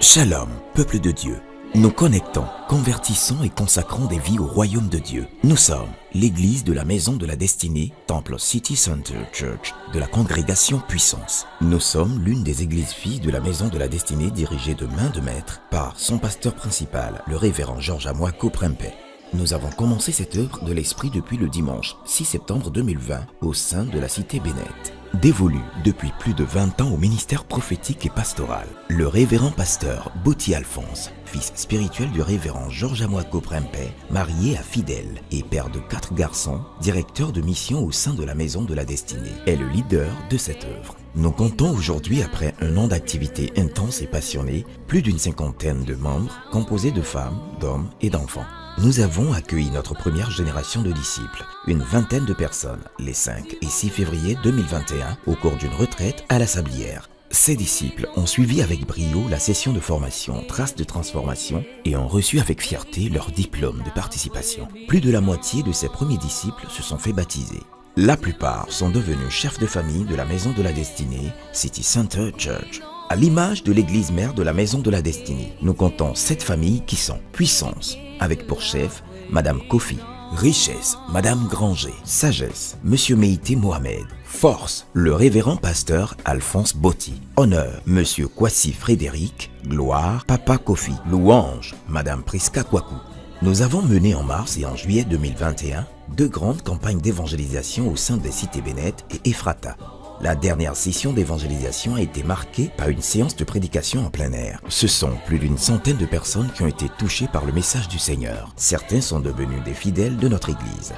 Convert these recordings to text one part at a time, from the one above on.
Shalom, peuple de Dieu. Nous connectons, convertissons et consacrons des vies au royaume de Dieu. Nous sommes l'église de la Maison de la Destinée, Temple City Center Church de la congrégation Puissance. Nous sommes l'une des églises filles de la Maison de la Destinée dirigée de main de maître par son pasteur principal, le révérend Georges Amouako Prempeh. Nous avons commencé cette œuvre de l'Esprit depuis le dimanche 6 septembre 2020 au sein de la cité Bénète. Dévolu depuis plus de 20 ans au ministère prophétique et pastoral, le révérend pasteur Botti Alphonse, fils spirituel du révérend Georges Amouako Prempeh, marié à Fidèle et père de 4 garçons, directeur de mission au sein de la Maison de la Destinée, est le leader de cette œuvre. Nous comptons aujourd'hui, après un an d'activité intense et passionnée, plus d'une 50aine de membres composés de femmes, d'hommes et d'enfants. Nous avons accueilli notre première génération de disciples, une vingtaine de personnes, les 5 et 6 février 2021, au cours d'une retraite à la Sablière. Ces disciples ont suivi avec brio la session de formation Traces de transformation et ont reçu avec fierté leur diplôme de participation. Plus de la moitié de ces premiers disciples se sont fait baptiser. La plupart sont devenus chefs de famille de la Maison de la Destinée, City Center Church. À l'image de l'église mère de la Maison de la Destinée, nous comptons 7 familles qui sont Puissance, avec pour chef Madame Kofi, Richesse, Madame Granger, Sagesse, Monsieur Meïté Mohamed, Force, le révérend pasteur Alphonse Botti, Honneur, Monsieur Kwasi Frédéric, Gloire, Papa Kofi, Louange, Madame Priska Kwaku. Nous avons mené en mars et en juillet 2021 2 grandes campagnes d'évangélisation au sein des cités Bénète et Ephrata. La dernière session d'évangélisation a été marquée par une séance de prédication en plein air. Ce sont plus d'une centaine de personnes qui ont été touchées par le message du Seigneur. Certains sont devenus des fidèles de notre Église.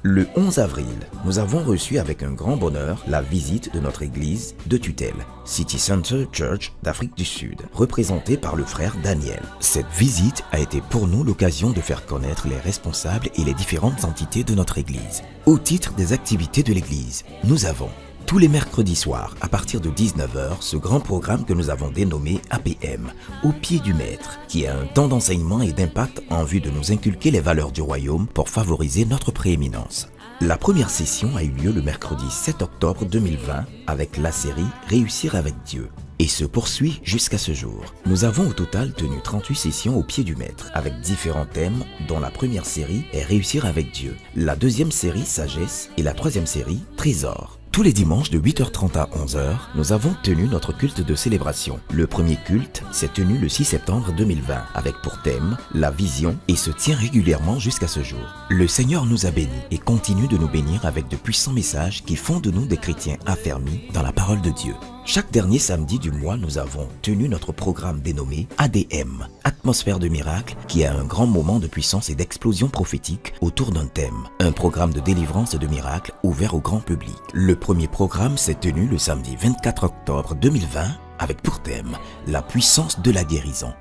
Le 11 avril, nous avons reçu avec un grand bonheur la visite de notre Église de tutelle, City Center Church d'Afrique du Sud, représentée par le frère Daniel. Cette visite a été pour nous l'occasion de faire connaître les responsables et les différentes entités de notre Église. Au titre des activités de l'Église, nous avons tous les mercredis soirs, à partir de 19h, ce grand programme que nous avons dénommé APM, au pied du maître, qui a un temps d'enseignement et d'impact en vue de nous inculquer les valeurs du royaume pour favoriser notre prééminence. La première session a eu lieu le mercredi 7 octobre 2020 avec la série Réussir avec Dieu et se poursuit jusqu'à ce jour. Nous avons au total tenu 38 sessions au pied du maître avec différents thèmes dont la première série est Réussir avec Dieu, la deuxième série Sagesse et la troisième série Trésor. Tous les dimanches de 8h30 à 11h, nous avons tenu notre culte de célébration. Le premier culte s'est tenu le 6 septembre 2020 avec pour thème la vision et se tient régulièrement jusqu'à ce jour. Le Seigneur nous a bénis et continue de nous bénir avec de puissants messages qui font de nous des chrétiens affermis dans la parole de Dieu. Chaque dernier samedi du mois, nous avons tenu notre programme dénommé ADM, Atmosphère de miracle, qui a un grand moment de puissance et d'explosion prophétique autour d'un thème. Un programme de délivrance et de miracle ouvert au grand public. Le premier programme s'est tenu le samedi 24 octobre 2020 avec pour thème la puissance de la guérison.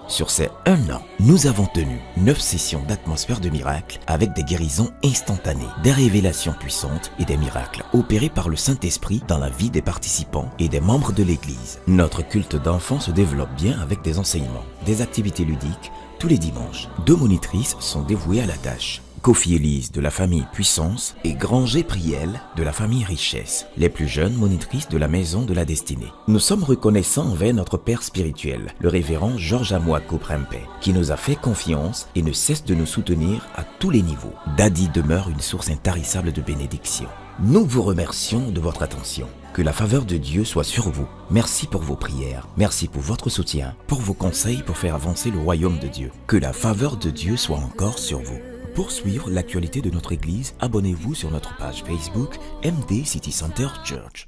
Sur ces 1 an, nous avons tenu 9 sessions d'atmosphère de miracle avec des guérisons instantanées, des révélations puissantes et des miracles opérés par le Saint-Esprit dans la vie des participants et des membres de l'Église. Notre culte d'enfants se développe bien avec des enseignements, des activités ludiques tous les dimanches. 2 monitrices sont dévouées à la tâche. Kofi Élise de la famille Puissance et Granger Priel de la famille Richesse, les plus jeunes monitrices de la Maison de la Destinée. Nous sommes reconnaissants envers notre Père spirituel, le révérend Georges Amouako Prempeh, qui nous a fait confiance et ne cesse de nous soutenir à tous les niveaux. Daddy demeure une source intarissable de bénédiction. Nous vous remercions de votre attention. Que la faveur de Dieu soit sur vous. Merci pour vos prières. Merci pour votre soutien, pour vos conseils pour faire avancer le royaume de Dieu. Que la faveur de Dieu soit encore sur vous. Pour suivre l'actualité de notre Église, abonnez-vous sur notre page Facebook MD City Center Church.